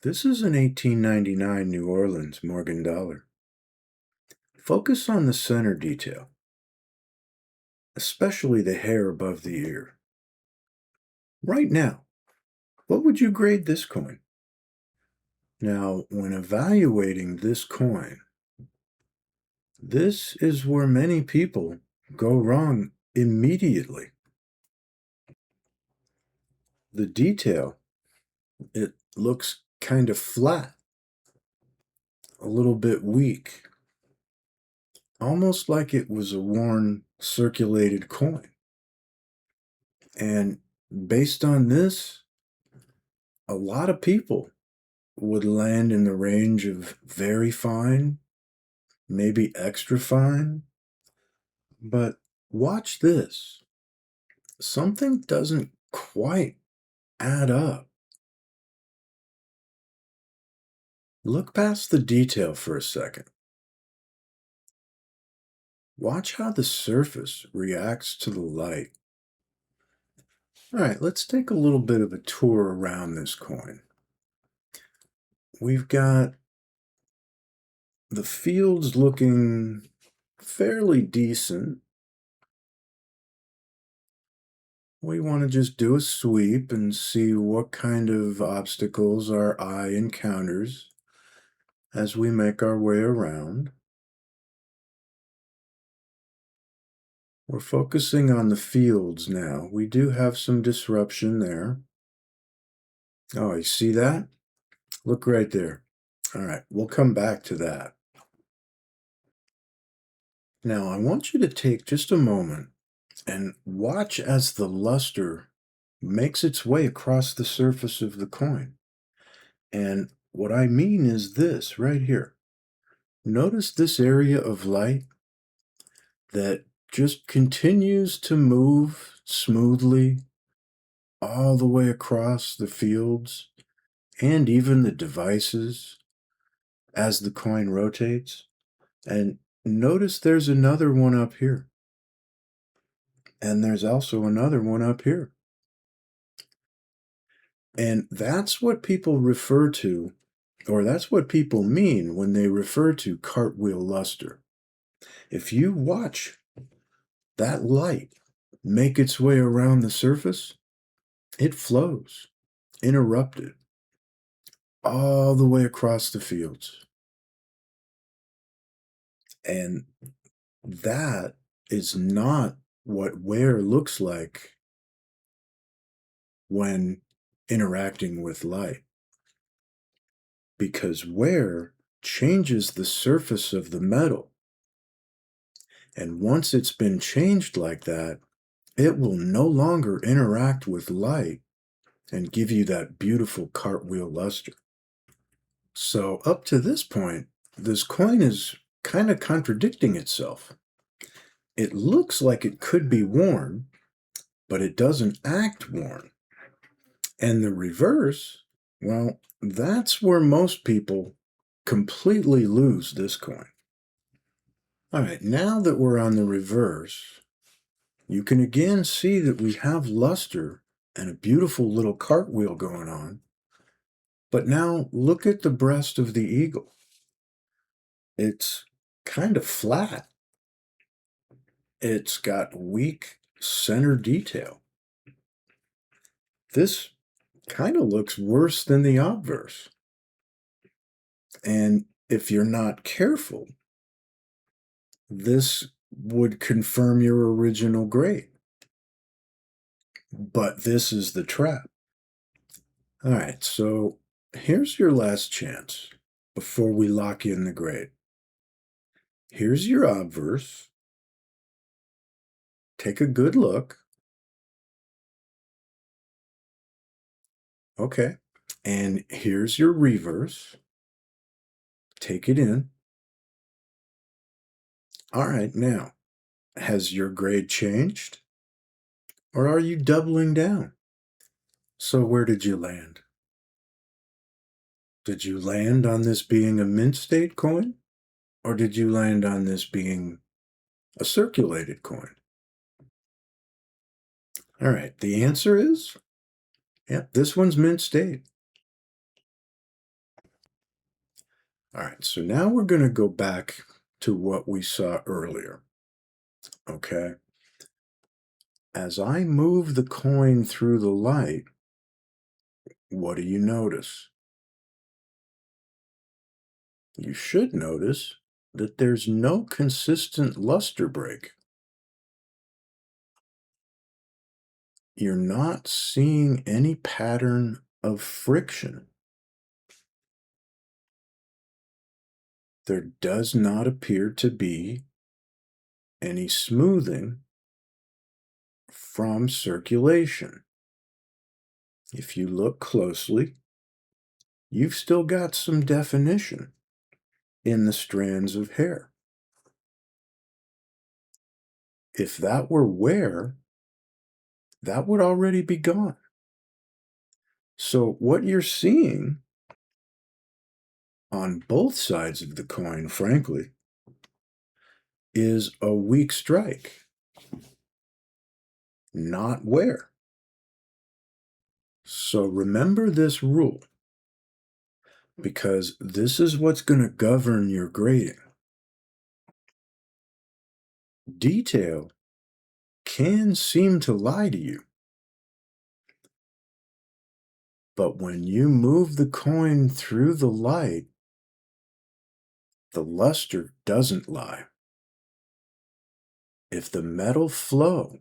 This is an 1899 New Orleans Morgan dollar. Focus on the center detail, especially the hair above the ear. Right now, what would you grade this coin? Now, when evaluating this coin, this is where many people go wrong immediately. The detail, it looks kind of flat, a little bit weak, almost like it was a worn circulated coin. And based on this, a lot of people would land in the range of very fine, maybe extra fine. But watch this. Something doesn't quite add up. Look past the detail for a second. Watch how the surface reacts to the light. All right, let's take a little bit of a tour around this coin. We've got the fields looking fairly decent. We want to just do a sweep and see what kind of obstacles our eye encounters as we make our way around. We're focusing on the fields now. We do have some disruption there. Oh, you see that? Look right there. All right, we'll come back to that. Now, I want you to take just a moment and watch as the luster makes its way across the surface of the coin. And what I mean is this right here. Notice this area of light that just continues to move smoothly all the way across the fields and even the devices as the coin rotates. And notice there's another one up here. And there's also another one up here. And that's what people refer to, or that's what people mean when they refer to cartwheel luster. If you watch that light make its way around the surface, it flows, interrupted, all the way across the fields. And that is not what wear looks like when interacting with light, because wear changes the surface of the metal. And once it's been changed like that, it will no longer interact with light and give you that beautiful cartwheel luster. So up to this point, this coin is kind of contradicting itself. It looks like it could be worn, but it doesn't act worn. And the reverse, well, that's where most people completely lose this coin. All right, now that we're on the reverse, you can again see that we have luster and a beautiful little cartwheel going on. But now look at the breast of the eagle. It's kind of flat. It's got weak center detail. This kind of looks worse than the obverse. And if you're not careful, this would confirm your original grade. But this is the trap. All right, so here's your last chance before we lock in the grade. Here's your obverse. Take a good look. Okay, and here's your reverse. Take it in. All right, now, has your grade changed? Or are you doubling down? So where did you land? Did you land on this being a mint state coin? Or did you land on this being a circulated coin? All right, the answer is, yep, this one's mint state. All right, so now we're going to go back to what we saw earlier. Okay. As I move the coin through the light, what do you notice? You should notice that there's no consistent luster break. You're not seeing any pattern of friction. There does not appear to be any smoothing from circulation. If you look closely, you've still got some definition in the strands of hair. If that were wear, that would already be gone. So what you're seeing on both sides of the coin, frankly, is a weak strike, not wear. So remember this rule, because this is what's going to govern your grading. Detail can seem to lie to you, but when you move the coin through the light, the luster doesn't lie. If the metal flow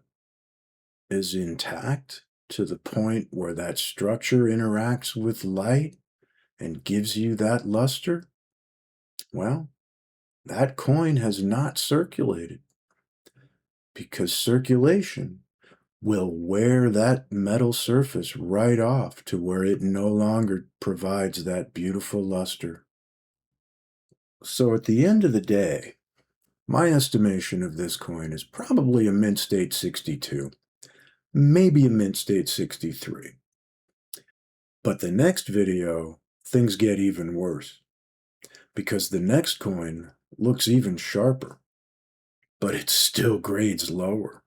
is intact to the point where that structure interacts with light and gives you that luster, well, that coin has not circulated, because circulation will wear that metal surface right off to where it no longer provides that beautiful luster. So at the end of the day, my estimation of this coin is probably a mint state 62, maybe a mint state 63. But the next video, things get even worse, because the next coin looks even sharper, but it still grades lower.